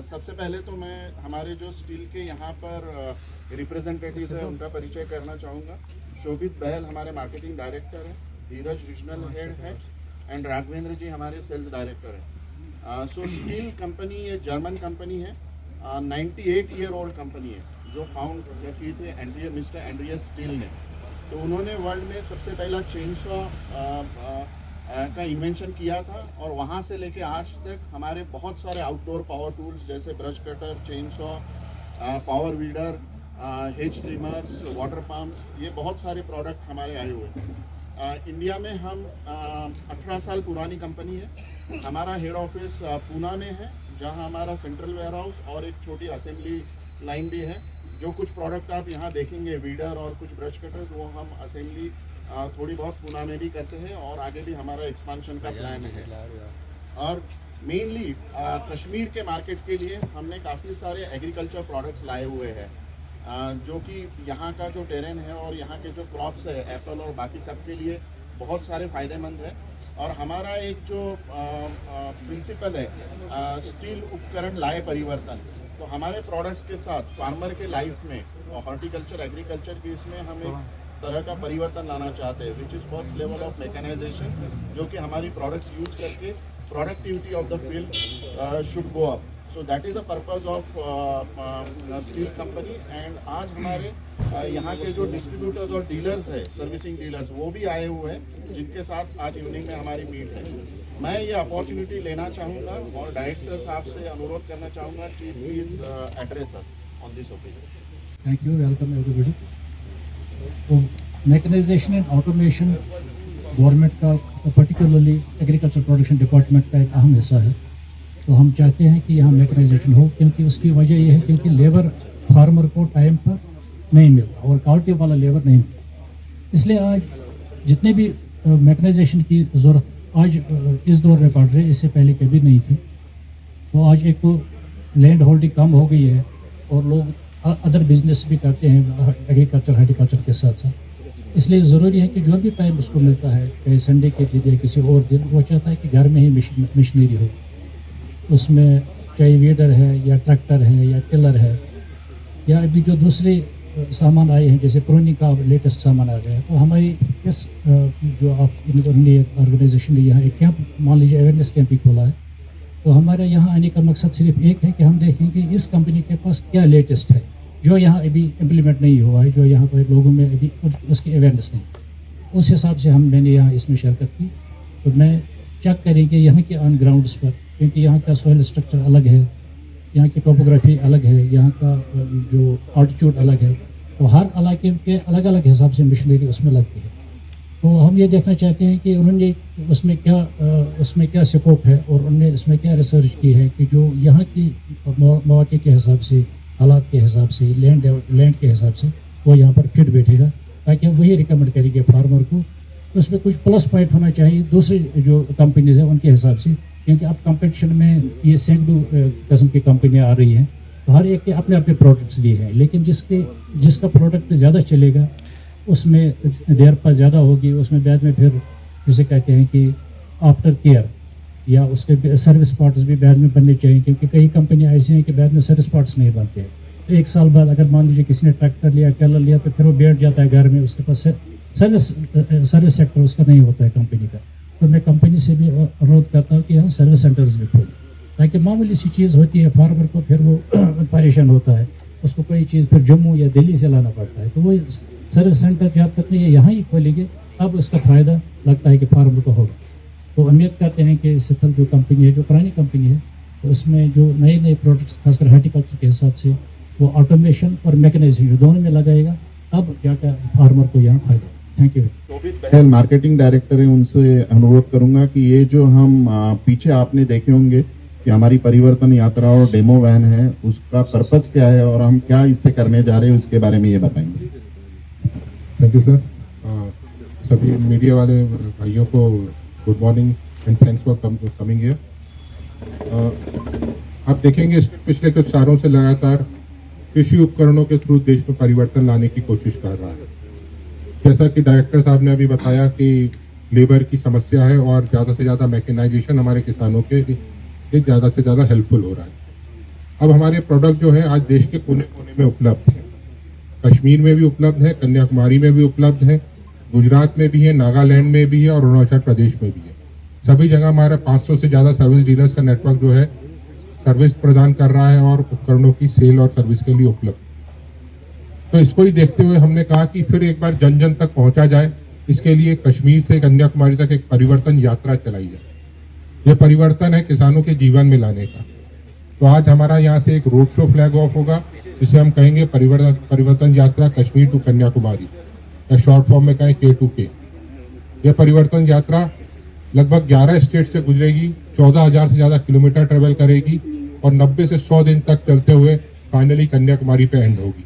सबसे पहले तो मैं हमारे जो स्टील के यहाँ पर रिप्रेजेंटेटिव्स हैं उनका परिचय करना चाहूँगा। शोभित बहल हमारे मार्केटिंग डायरेक्टर हैं, धीरज रीजनल हेड है एंड राघवेंद्र जी हमारे सेल्स डायरेक्टर हैं। सो स्टील कंपनी ये जर्मन कंपनी है, 98 ईयर ओल्ड कंपनी है, जो फाउंड की थी मिस्टर एंड्रियस स्टील ने। तो उन्होंने वर्ल्ड में सबसे पहला चेनसॉ का इन्वेंशन किया था और वहाँ से लेके आज तक हमारे बहुत सारे आउटडोर पावर टूल्स जैसे brush cutter, chainsaw, power weeder, hedge trimmers, water pumps, ये बहुत सारे प्रोडक्ट हमारे आए हुए हैं। इंडिया में हम 18 साल पुरानी कंपनी है। हमारा हेड ऑफिस पूना में है, जहाँ हमारा सेंट्रल वेयर हाउस और एक छोटी असेंबली लाइन भी है। जो कुछ प्रोडक्ट आप यहाँ देखेंगे वीडर और कुछ ब्रश कटर्स, वो हम असेंबली थोड़ी बहुत पूना में भी करते हैं और आगे भी हमारा एक्सपांशन का प्लान है। और मेनली कश्मीर के मार्केट के लिए हमने काफ़ी सारे एग्रीकल्चर प्रोडक्ट्स लाए हुए हैं, जो कि यहाँ का जो टेरेन है और यहाँ के जो क्रॉप्स है एप्पल और बाकी सब के लिए बहुत सारे फ़ायदेमंद है। और हमारा एक जो प्रिंसिपल है स्टील उपकरण लाए परिवर्तन, तो हमारे प्रोडक्ट्स के साथ फार्मर के लाइफ में और हॉर्टिकल्चर एग्रीकल्चर की इसमें हम एक तरह का परिवर्तन लाना चाहते हैं, which is first level of mechanisation, जो कि हमारी प्रोडक्ट्स यूज करके productivity of the field should go up. So that is the purpose of steel company. And आज हमारे यहाँ के जो डिस्ट्रीब्यूटर्स और डीलर्स है, सर्विसिंग डीलर्स, वो भी आए हुए हैं, जिनके साथ आज इवनिंग में हमारी मीट है। मैं ये अपॉर्चुनिटी लेना चाहूँगा और डायरेक्टर साहब से अनुरोध करना चाहूँगा कि please address us on this occasion. Thank you, welcome everybody. तो मैकेनाइजेशन एंड ऑटोमेशन गवर्नमेंट का, पर्टिकुलरली एग्रीकल्चर प्रोडक्शन डिपार्टमेंट का एक अहम हिस्सा है। तो हम चाहते हैं कि यहाँ मैकेनाइजेशन हो, क्योंकि उसकी वजह ये है क्योंकि लेबर फार्मर को टाइम पर नहीं मिलता और क्वालिटी वाला लेबर नहीं मिलता। इसलिए आज जितने भी मैकेनाइजेशन की ज़रूरत आज इस दौर में पड़ रही है, इससे पहले कभी नहीं थी। तो आज एक तो लैंड होल्डिंग कम हो गई है और लोग अदर बिजनेस भी करते हैं एग्रीकल्चर हॉर्टिकल्चर के साथ साथ। इसलिए ज़रूरी है कि जो भी टाइम उसको मिलता है, चाहे संडे के दिन या किसी और दिन, वो चाहता है कि घर में ही मशीनरी हो। उसमें चाहे वीडर है या ट्रैक्टर है या टिलर है या अभी जो दूसरे सामान आए हैं जैसे प्रोनिंग का लेटेस्ट सामान आ गया है। तो हमारी इस जो आप इन्होंने ऑर्गेनाइजेशन ने यहाँ एक कैंप, मान लीजिए अवेयरनेस कैंप ही खोला है, तो हमारे यहाँ आने का मकसद सिर्फ एक है कि हम देखें कि इस कंपनी के पास क्या लेटेस्ट है जो यहाँ अभी इम्प्लीमेंट नहीं हुआ है, जो यहाँ पर लोगों में अभी उसकी अवेयरनेस नहीं। उस हिसाब से मैंने यहाँ इसमें शिरकत की। तो मैं चेक करेंगे यहाँ के ऑन ग्राउंड्स पर, क्योंकि यहाँ का सॉइल स्ट्रक्चर अलग है, यहाँ की टोपोग्राफी अलग है, यहाँ का जो ऑल्टीट्यूड अलग है, तो हर इलाके के अलग अलग हिसाब से मशीनरी उसमें लगती है। तो हम ये देखना चाहते हैं कि उन्होंने उसमें क्या स्कोप है और उन्होंने इसमें क्या रिसर्च की है कि जो यहाँ की मौके के हिसाब से, हालात के हिसाब से, लैंड के हिसाब से वो यहाँ पर फिट बैठेगा, ताकि हम वही रिकमेंड करेंगे फार्मर को। उसमें कुछ प्लस पॉइंट होना चाहिए दूसरी जो कंपनीज हैं उनके हिसाब से, क्योंकि अब कंपटीशन में ये सैकड़ों किस्म की कंपनियाँ आ रही हैं, तो हर एक के अपने अपने प्रोडक्ट्स दिए हैं, लेकिन जिसका प्रोडक्ट ज़्यादा चलेगा उसमें देर पर ज़्यादा होगी, उसमें बाद में फिर जिसे कहते हैं कि आफ्टर केयर या उसके सर्विस पार्ट्स भी बाद में बनने चाहिए, क्योंकि कई कंपनियाँ ऐसी हैं कि बाद में सर्विस पार्ट्स नहीं बनते हैं। तो एक साल बाद अगर मान लीजिए किसी ने ट्रैक्टर लिया, टेलर लिया, तो फिर वो बैठ जाता है घर में, उसके पास सर्विस सेक्टर उसका नहीं होता है कंपनी का। तो मैं कंपनी से भी अनुरोध करता हूँ कि यहाँ सर्विस सेंटर्स भी खोलें, ताकि मामूली सी चीज़ होती है फार्मर को, फिर वो परेशान होता है, उसको कोई चीज़ फिर जम्मू या दिल्ली से लाना पड़ता है। तो वो सर्विस सेंटर जब तक नहीं यहाँ ही खोलेंगे तब उसका फ़ायदा लगता है कि फार्मर को होगा। तो उम्मीद करते हैं कि सिथल जो कंपनी है, जो पुरानी कंपनी है, तो उसमें जो नए नए प्रोडक्ट्स खासकर हॉर्टिकल्चर के हिसाब से वो ऑटोमेशन और मैकेनाइजेशन दोनों में लगाएगा, तब जाकर फार्मर को यहाँ फायदा। Thank you. Shobhit Bahl marketing director है, उनसे अनुरोध करूंगा कि ये जो हम पीछे आपने देखे होंगे कि हमारी परिवर्तन यात्रा और डेमो वैन है, उसका पर्पस क्या है और हम क्या इससे करने जा रहे हैं, उसके बारे में ये बताएंगे। Thank you sir. सभी मीडिया वाले भाइयों को good morning and thanks for coming here. आप देखेंगे पिछले कुछ सालों से लगातार कृषि उपकरणों के थ्रू देश में परिवर्तन लाने की कोशिश कर रहा है। जैसा कि डायरेक्टर साहब ने अभी बताया कि लेबर की समस्या है और ज़्यादा से ज़्यादा मैकेनाइजेशन हमारे किसानों के लिए ज़्यादा से ज़्यादा हेल्पफुल हो रहा है। अब हमारे प्रोडक्ट जो है आज देश के कोने कोने में उपलब्ध है। कश्मीर में भी उपलब्ध है, कन्याकुमारी में भी उपलब्ध है, गुजरात में भी है, नागालैंड में भी है और अरुणाचल प्रदेश में भी है। सभी जगह हमारा 500 से ज़्यादा सर्विस डीलर्स का नेटवर्क जो है सर्विस प्रदान कर रहा है और उपकरणों की सेल और सर्विस के लिए उपलब्ध। तो इसको ही देखते हुए हमने कहा कि फिर एक बार जन जन तक पहुंचा जाए। इसके लिए कश्मीर से कन्याकुमारी तक एक परिवर्तन यात्रा चलाई जाए। यह परिवर्तन है किसानों के जीवन में लाने का। तो आज हमारा यहाँ से एक रोड शो फ्लैग ऑफ होगा, जिसे हम कहेंगे परिवर्तन यात्रा कश्मीर टू कन्याकुमारी, या शॉर्ट फॉर्म में कहें K2K। यह परिवर्तन यात्रा लगभग 11 स्टेट से गुजरेगी, 14,000 से ज्यादा किलोमीटर ट्रेवल करेगी और 90 से 100 दिन तक चलते हुए फाइनली कन्याकुमारी पे एंड होगी।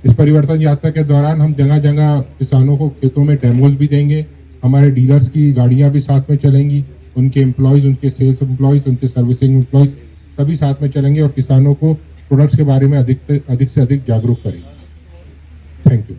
इस परिवर्तन यात्रा के दौरान हम जगह जगह किसानों को खेतों में डेमोज भी देंगे। हमारे डीलर्स की गाड़ियां भी साथ में चलेंगी, उनके एम्प्लॉयज, उनके सेल्स एम्प्लॉयज, उनके सर्विसिंग एम्प्लॉयज सभी साथ में चलेंगे और किसानों को प्रोडक्ट्स के बारे में अधिक से अधिक जागरूक करेंगे। Thank you.